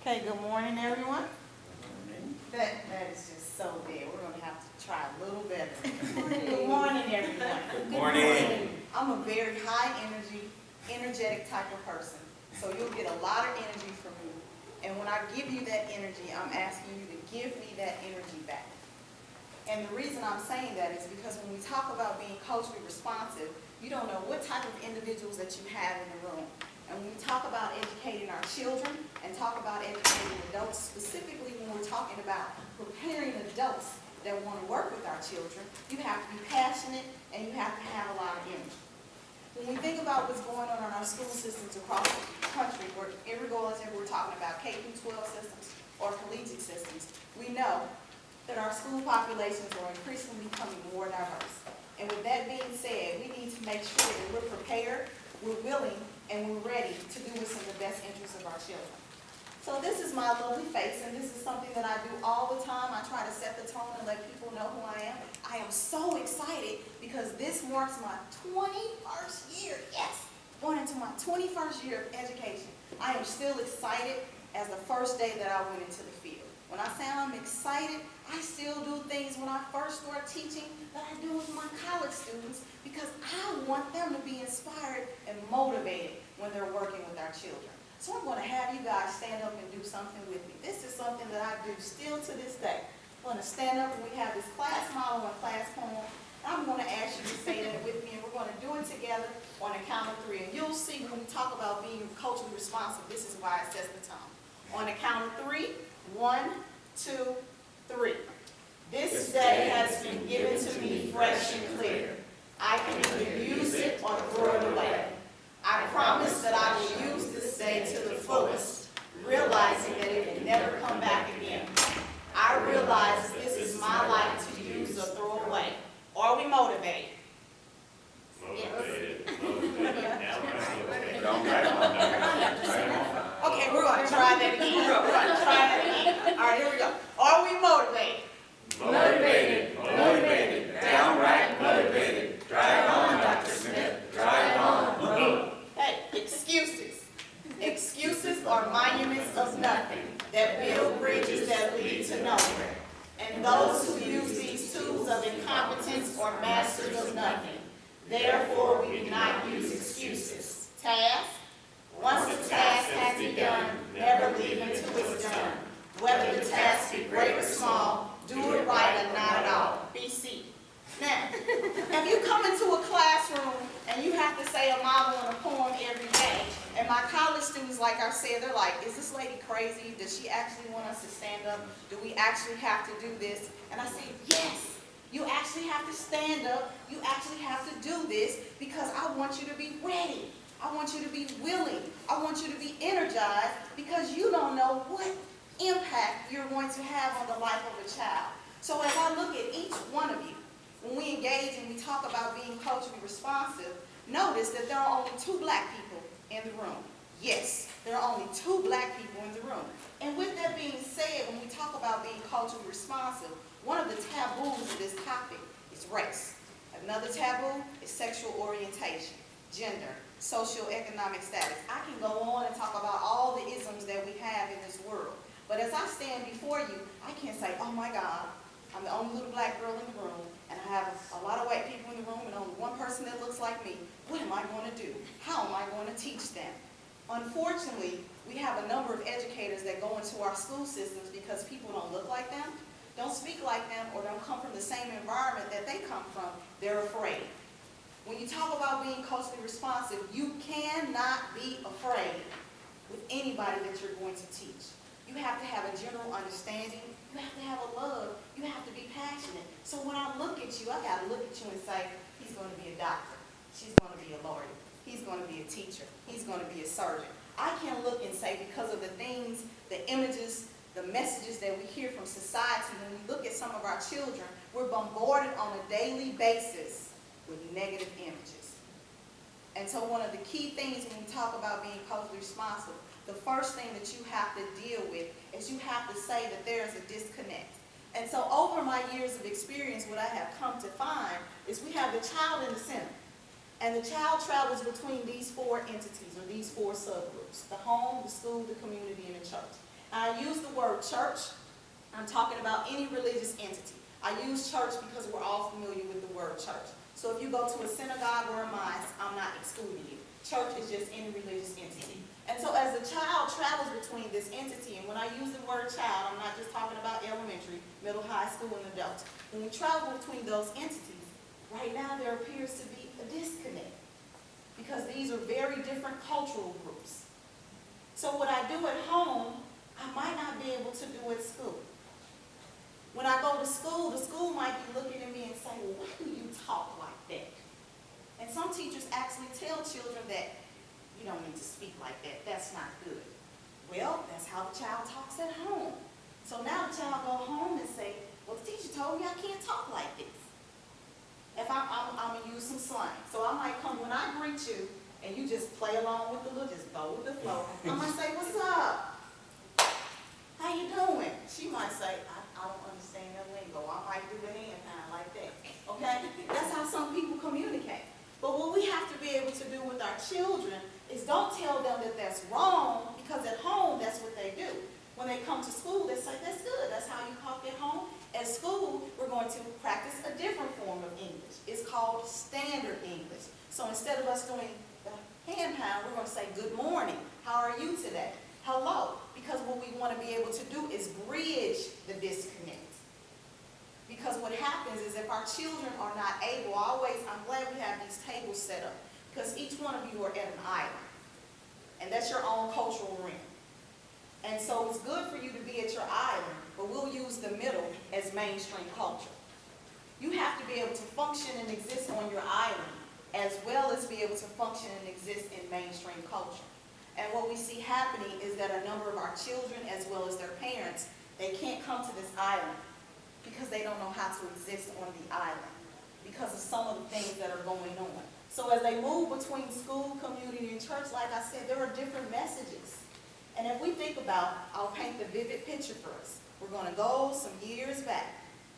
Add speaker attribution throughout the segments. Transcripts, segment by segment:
Speaker 1: Okay, good morning, everyone. That is just so bad. We're going to have to try a little better. Good morning, everyone.
Speaker 2: Good morning.
Speaker 1: I'm a very high energy, energetic type of person. So you'll get a lot of energy from me. And when I give you that energy, I'm asking you to give me that energy back. And the reason I'm saying that is because when we talk about being culturally responsive, you don't know what type of individuals that you have in the room. And when we talk about educating our children and talk about educating adults, specifically when we're talking about preparing adults that want to work with our children, you have to be passionate and you have to have a lot of energy. When we think about what's going on in our school systems across the country, regardless if we're talking about K-12 systems or collegiate systems, we know that our school populations are increasingly becoming more diverse. And with that being said, we need to make sure that we're prepared, we're willing, and we're ready to do what's in the best interest of our children. So this is my lovely face, and this is something that I do all the time. I try to set the tone and let people know who I am. I am so excited because this marks my 21st year. Yes, going into my 21st year of education. I am still excited as the first day that I went into the field. When I say I'm excited, I still do things when I first start teaching that I do with my college students because I want them to be inspired and motivated when they're working with our children. So I'm going to have you guys stand up and do something with me. This is something that I do still to this day. I'm going to stand up and we have this class motto and class poem. I'm going to ask you to say that with me, and we're going to do it together on a count of 3. And you'll see when we talk about being culturally responsive, this is why it sets the tone. On a count of 3, 1, 2, 3. This day has been given to me fresh and clear. I can either use it or throw it away. I promise that I will use this day to the fullest, realizing that it will never come back again. I realize this is my life to use or throw away. Are we motivated?
Speaker 2: Motivated.
Speaker 1: Okay, we're going to try that again. All right, here we go. Are we motivated?
Speaker 2: Motivated. Motivated. Downright motivated. Drive on, Dr. Smith. Drive on.
Speaker 1: Hey, excuses. Excuses are monuments of nothing that build bridges that lead to nowhere. And those who use these tools of incompetence are masters of nothing. Therefore, we do not use excuses. Task. Once the task has begun, never leave until it's done. Whether the task be great or small, do it right or not at all. BC. Now, if you come into a classroom and you have to say a model and a poem every day, and my college students, like I said, they're like, is this lady crazy? Does she actually want us to stand up? Do we actually have to do this? And I say, yes, you actually have to stand up. You actually have to do this because I want you to be ready. I want you to be willing. I want you to be energized because you don't know what impact you're going to have on the life of a child. So as I look at each one of you, when we engage and we talk about being culturally responsive, notice that there are only 2 black people in the room. Yes, there are only 2 black people in the room. And with that being said, when we talk about being culturally responsive, one of the taboos of this topic is race. Another taboo is sexual orientation, gender, socioeconomic status. I can go on and talk about all the isms that we have in this world. But as I stand before you, I can't say, oh my God, I'm the only little black girl in the room, and I have a lot of white people in the room, and only one person that looks like me. What am I going to do? How am I going to teach them? Unfortunately, we have a number of educators that go into our school systems because people don't look like them, don't speak like them, or don't come from the same environment that they come from. They're afraid. When you talk about being culturally responsive, you cannot be afraid with anybody that you're going to teach. You have to have a general understanding. You have to have a love. You have to be passionate. So when I look at you, I got to look at you and say, he's going to be a doctor. She's going to be a lawyer. He's going to be a teacher. He's going to be a surgeon. I can look and say, because of the things, the images, the messages that we hear from society, when we look at some of our children, we're bombarded on a daily basis with negative images. And so one of the key things when we talk about being culturally responsive, the first thing that you have to deal with is you have to say that there is a disconnect. And so over my years of experience, what I have come to find is we have the child in the center. And the child travels between these 4 entities or these 4 subgroups: the home, the school, the community, and the church. I use the word church. I'm talking about any religious entity. I use church because we're all familiar with the word church. So if you go to a synagogue or a mosque, I'm not excluding you. Church is just any religious entity. And so as the child travels between this entity, and when I use the word child, I'm not just talking about elementary, middle, high school, and adults. When we travel between those entities, right now there appears to be a disconnect because these are very different cultural groups. So what I do at home, I might not be able to do at school. When I go to school, the school might be looking at me and saying, well, why do you talk like that? And some teachers actually tell children that you don't need to speak like that. That's not good. Well, that's how the child talks at home. So now the child go home and say, well, the teacher told me I can't talk like this. If I'm going to use some slang. So I might come when I greet you and you just play along with the look, just go with the flow. I might say, what's up? How you doing? She might say, I don't understand that lingo. I might do the hand kind like that. Okay? That's how some people communicate. But what we have to be able to do with our children is don't tell them that that's wrong, because at home that's what they do. When they come to school, they say, that's good. That's how you talk at home. At school, we're going to practice a different form of English. It's called standard English. So instead of us doing the hand pound, we're going to say, good morning. How are you today? Hello. Because what we want to be able to do is bridge the disconnect. Because what happens is if our children are not able, I'm glad we have these tables set up, because each one of you are at an island. And that's your own cultural realm. And so it's good for you to be at your island, but we'll use the middle as mainstream culture. You have to be able to function and exist on your island, as well as be able to function and exist in mainstream culture. And what we see happening is that a number of our children, as well as their parents, they can't come to this island because they don't know how to exist on the island because of some of the things that are going on. So as they move between school, community, and church, like I said, there are different messages. And if we think about, I'll paint the vivid picture for us. We're going to go some years back,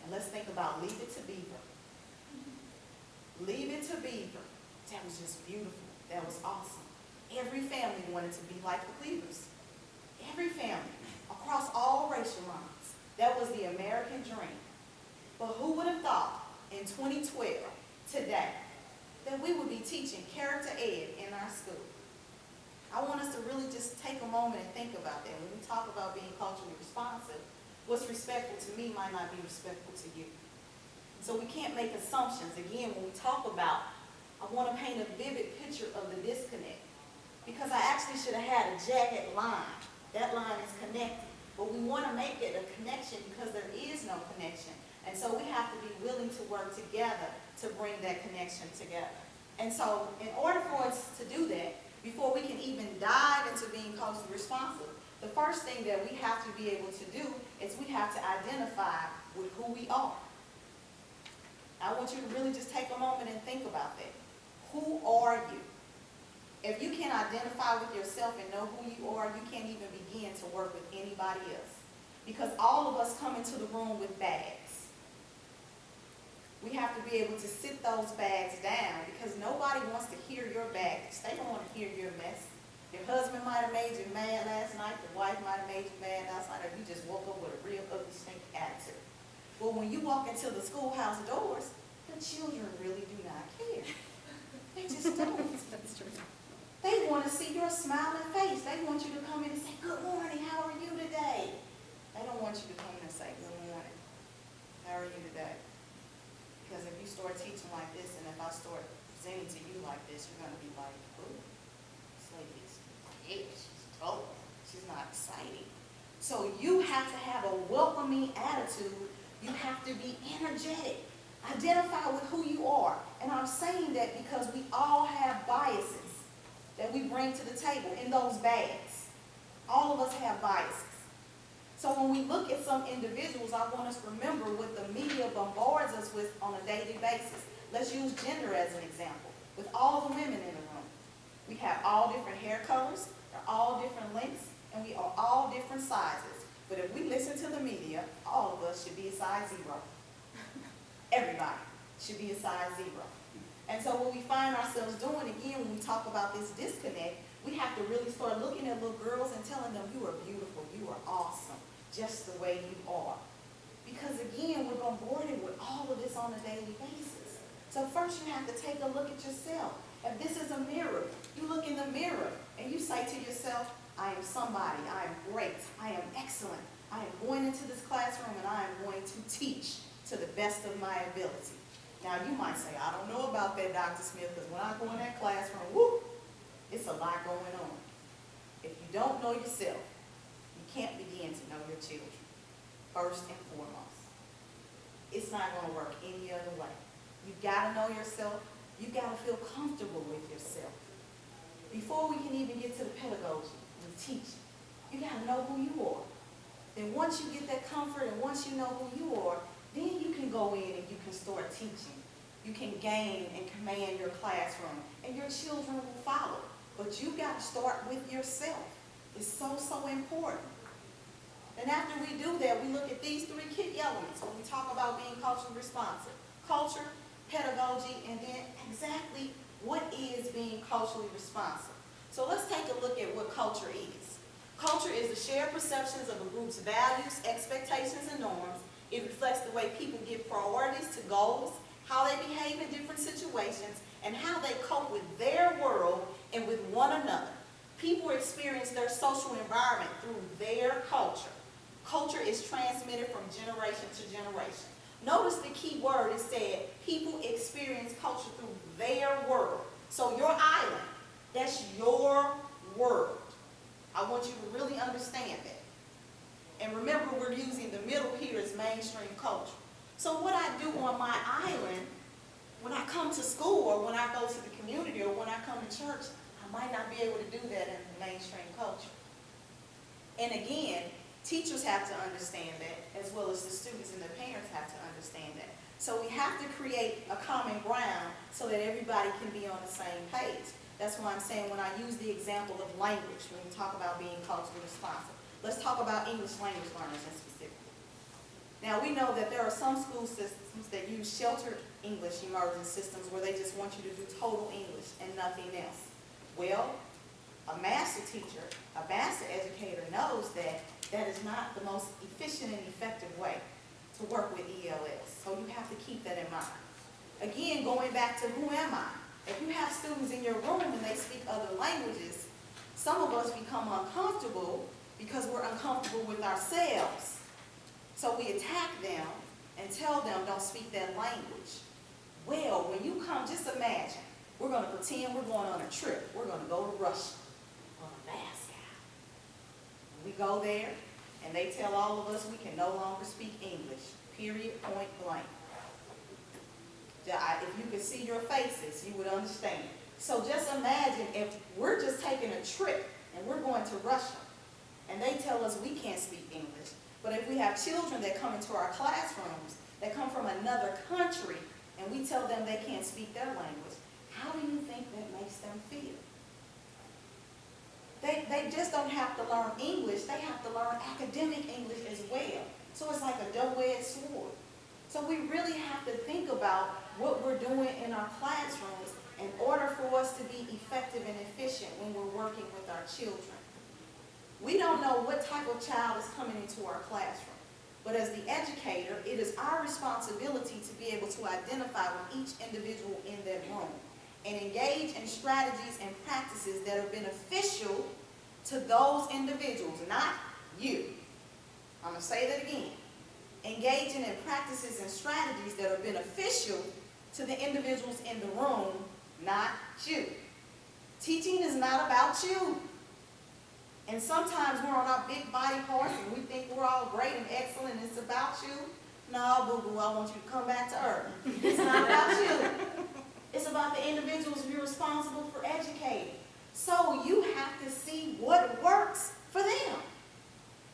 Speaker 1: and let's think about Leave It to Beaver. Leave It to Beaver. That was just beautiful. That was awesome. Every family wanted to be like the Cleavers. Every family, across all racial lines. That was the American dream. But who would have thought in 2012, today, that we would be teaching character ed in our school? I want us to really just take a moment and think about that. When we talk about being culturally responsive, what's respectful to me might not be respectful to you. So we can't make assumptions. Again, when we talk about, I want to paint a vivid picture of the disconnect. Because I actually should have had a jagged line. That line is connected. But we want to make it a connection because there is no connection. And so we have to be willing to work together to bring that connection together. And so in order for us to do that, before we can even dive into being culturally responsive, the first thing that we have to be able to do is we have to identify with who we are. I want you to really just take a moment and think about that. Who are you? If you can't identify with yourself and know who you are, you can't even begin to work with anybody else. Because all of us come into the room with bags. We have to be able to sit those bags down because nobody wants to hear your baggage. They don't want to hear your mess. Your husband might have made you mad last night. Your wife might have made you mad last night. Or you just woke up with a real ugly, stinky attitude. Well, when you walk into the schoolhouse doors, the children really do not care. They just don't.
Speaker 3: That's true.
Speaker 1: They want to see your smiling face. They want you to come in and say, good morning, how are you today? They don't want you to come in and say, good morning, how are you today? Because if you start teaching like this, and if I start presenting to you like this, you're going to be like, ooh, this lady is big, she's tough, she's not exciting. So you have to have a welcoming attitude. You have to be energetic. Identify with who you are. And I'm saying that because we all have biases that we bring to the table in those bags. All of us have biases. So when we look at some individuals, I want us to remember what the media bombards us with on a daily basis. Let's use gender as an example. With all the women in the room, we have all different hair colors, they're all different lengths, and we are all different sizes. But if we listen to the media, all of us should be a size 0. Everybody should be a size 0. And so what we find ourselves doing, again, when we talk about this disconnect, We have to really start looking at little girls and telling them, you are beautiful, you are awesome, just the way you are. Because again, we're bombarded with all of this on a daily basis. So first you have to take a look at yourself. If this is a mirror, you look in the mirror and you say to yourself, I am somebody, I am great, I am excellent. I am going into this classroom and I am going to teach to the best of my ability. Now you might say, I don't know about that, Dr. Smith, because when I go in that classroom, whoop, it's a lot going on. If you don't know yourself, you can't begin to know your children, first and foremost. It's not going to work any other way. You've got to know yourself. You've got to feel comfortable with yourself. Before we can even get to the pedagogy and teaching, you got to know who you are. Then once you get that comfort and once you know who you are, then you can go in and you can start teaching. You can gain and command your classroom, and your children will follow. But you've got to start with yourself. It's so, so important. And after we do that, we look at these three key elements when we talk about being culturally responsive. Culture, pedagogy, and then exactly what is being culturally responsive. So let's take a look at what culture is. Culture is the shared perceptions of a group's values, expectations, and norms. It reflects the way people give priorities to goals, how they behave in different situations, and how they cope with their world and with one another. People experience their social environment through their culture. Culture is transmitted from generation to generation. Notice the key word, it said people experience culture through their world. So your island, that's your world. I want you to really understand that. And remember, we're using the middle here as mainstream culture. So what I do on my island, when I come to school or when I go to the community or when I come to church, I might not be able to do that in the mainstream culture. And again, teachers have to understand that, as well as the students and the parents have to understand that. So we have to create a common ground so that everybody can be on the same page. That's why I'm saying when I use the example of language, when we talk about being culturally responsive. Let's talk about English language learners in specific. Now we know that there are some school systems that use sheltered English immersion systems where they just want you to do total English and nothing else. Well, a master teacher, a master educator knows that that is not the most efficient and effective way to work with ELS. So you have to keep that in mind. Again, going back to who am I? If you have students in your room and they speak other languages, some of us become uncomfortable because we're uncomfortable with ourselves. So we attack them and tell them don't speak that language. Well, when you come, just imagine, we're going to pretend we're going on a trip. We're going to go to Russia on Alaska. We go there and they tell all of us we can no longer speak English, period, point blank. If you could see your faces, you would understand. So just imagine if we're just taking a trip and we're going to Russia and they tell us we can't speak English. But if we have children that come into our classrooms that come from another country and we tell them they can't speak their language, how do you think that makes them feel? They just don't have to learn English, they have to learn academic English as well. So it's like a double-edged sword. So we really have to think about what we're doing in our classrooms in order for us to be effective and efficient when we're working with our children. We don't know what type of child is coming into our classroom, but as the educator, it is our responsibility to be able to identify with each individual in that room and engage in strategies and practices that are beneficial to those individuals, not you. I'm going to say that again. Engaging in practices and strategies that are beneficial to the individuals in the room, not you. Teaching is not about you. And sometimes we're on our big body horse and we think we're all great and excellent and it's about you. No, boo-boo, I want you to come back to earth. It's not about you. It's about the individuals you're responsible for educating. So you have to see what works for them.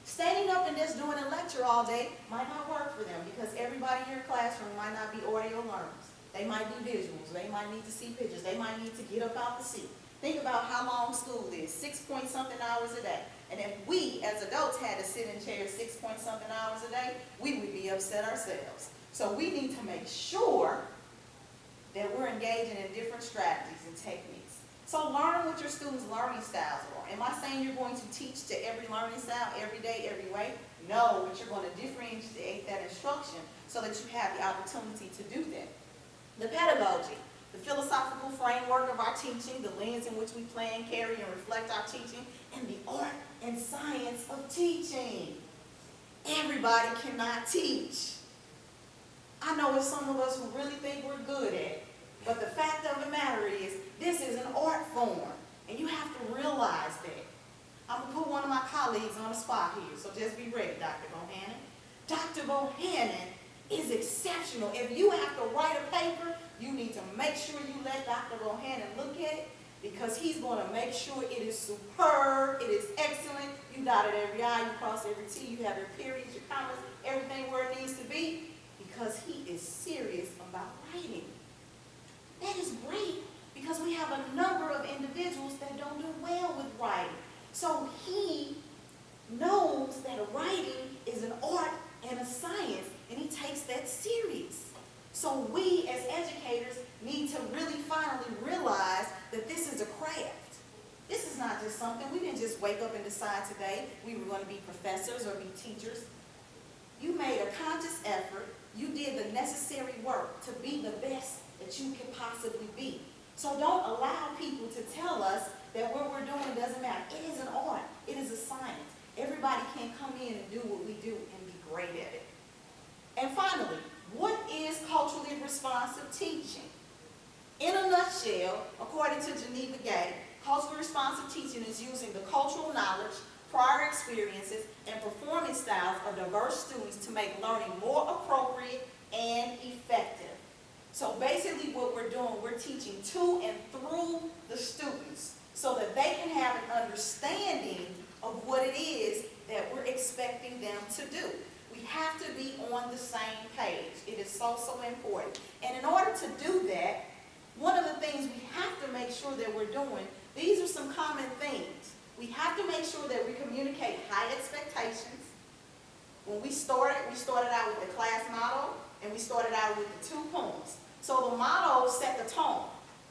Speaker 1: Standing up and just doing a lecture all day might not work for them because everybody in your classroom might not be audio learners. They might be visuals. They might need to see pictures. They might need to get up out the seat. Think about how long school is, 6-point-something hours a day. And if we, as adults, had to sit in chairs 6-point-something hours a day, we would be upset ourselves. So we need to make sure that we're engaging in different strategies and techniques. So learn what your students' learning styles are. Am I saying you're going to teach to every learning style, every day, every way? No, but you're going to differentiate that instruction so that you have the opportunity to do that. The pedagogy, the philosophical framework of our teaching, the lens in which we plan, carry, and reflect our teaching, and the art and science of teaching. Everybody cannot teach. I know it's some of us who really think we're good at it, but the fact of the matter is, this is an art form, and you have to realize that. I'm going to put one of my colleagues on the spot here, so just be ready, Dr. Bohannon. Dr. Bohannon is exceptional. If you have to write a paper, you need to make sure you let Dr. Bohannon look at it, because he's going to make sure it is superb, it is excellent. You dotted every I, you crossed every T, you have your periods, your commas, everything where it needs to be, because he is serious about writing. That is great, because we have a number of individuals that don't do well with writing. So he knows that writing is an art and a science, and he takes that serious. So we as educators need to really finally realize that this is a craft. This is not just something, we didn't just wake up and decide today we were going to be professors or be teachers. You made a conscious effort, you did the necessary work to be the best that you can possibly be. So don't allow people to tell us that what we're doing doesn't matter. It is an art, it is a science. Everybody can come in and do what we do and be great at it. And finally, what is culturally responsive teaching? In a nutshell, according to Geneva Gay, culturally responsive teaching is using the cultural knowledge, prior experiences, and performance styles of diverse students to make learning more appropriate and effective. So basically what we're doing, we're teaching to and through the students so that they can have an understanding of what it is that we're expecting them to do. We have to be on the same page. It is so, so important. And in order to do that, one of the things we have to make sure that we're doing, these are some common things. We have to make sure that we communicate high expectations. When we started out with the class motto, and we started out with the 2 poems. So the motto set the tone.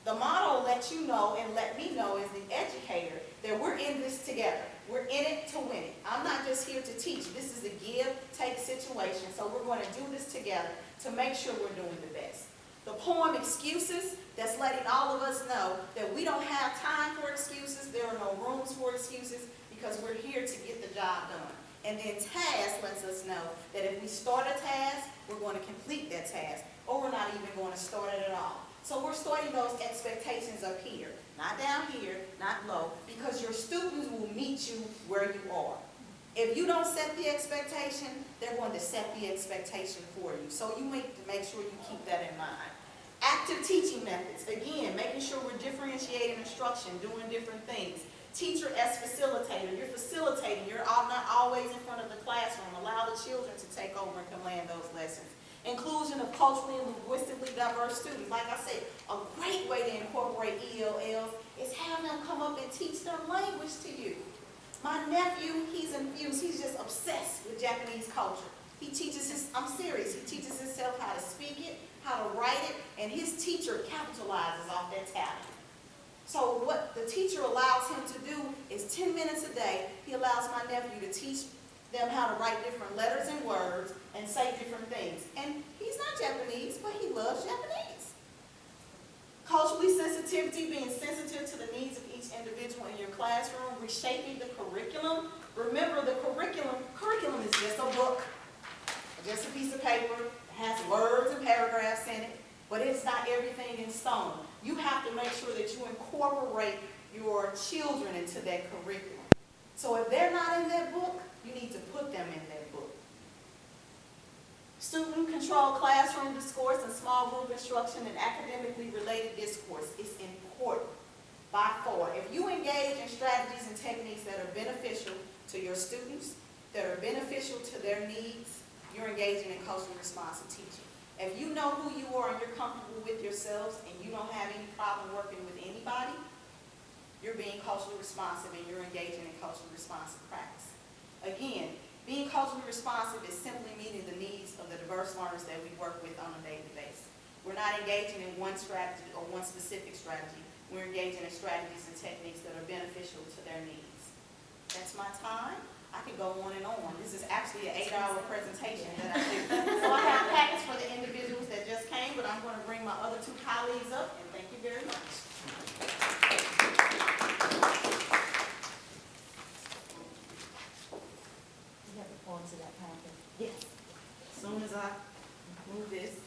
Speaker 1: The motto lets you know and let me know as the educator that we're in this together. We're in it to win it. I'm not just here to teach. This is a give-take situation. So we're going to do this together to make sure we're doing the best. The poem Excuses, that's letting all of us know that we don't have time for excuses. There are no rooms for excuses because we're here to get the job done. And then task lets us know that if we start a task, we're going to complete that task, or we're not even going to start it at all. So we're starting those expectations up here, not down here, not low, because your students will meet you where you are. If you don't set the expectation, they're going to set the expectation for you. So you make sure you keep that in mind. Active teaching methods. Again, making sure we're differentiating instruction, doing different things. Teacher as facilitator. You're facilitating. You're not always in front of the classroom. Allow the children to take over and command those lessons. Inclusion of culturally and linguistically diverse students. Like I said, a great way to incorporate ELLs is have them come up and teach their language to you. My nephew, he's infused. He's just obsessed with Japanese culture. He teaches I'm serious, he teaches himself how to speak it, how to write it, and his teacher capitalizes off that talent. So what the teacher allows him to do is 10 minutes a day, he allows my nephew to teach them how to write different letters and words and say different things. And he's not Japanese, but he loves Japanese. Culturally sensitivity, being sensitive to the needs of each individual in your classroom, reshaping the curriculum. Remember, the curriculum is just a book, just a piece of paper. It has words and paragraphs in it, but it's not everything in stone. You have to make sure that you incorporate your children into that curriculum. So if they're not in that book, you need to put them in that book. Student-controlled classroom discourse and small group instruction and academically related discourse is important by far. If you engage in strategies and techniques that are beneficial to your students, that are beneficial to their needs, you're engaging in culturally responsive teaching. If you know who you are and you're comfortable with yourselves and you don't have any problem working with anybody, you're being culturally responsive and you're engaging in culturally responsive practice. Again, being culturally responsive is simply meeting the needs of the diverse learners that we work with on a daily basis. We're not engaging in one strategy or one specific strategy. we're engaging in strategies and techniques that are beneficial to their needs. That's my time. I can go on and on. This is actually an 8-hour presentation that I do. So I have packets for the individuals that just came, but I'm going to bring my other 2 colleagues up, and thank you very much.
Speaker 3: You have the forms of that packet.
Speaker 1: Yes. As soon as I move this.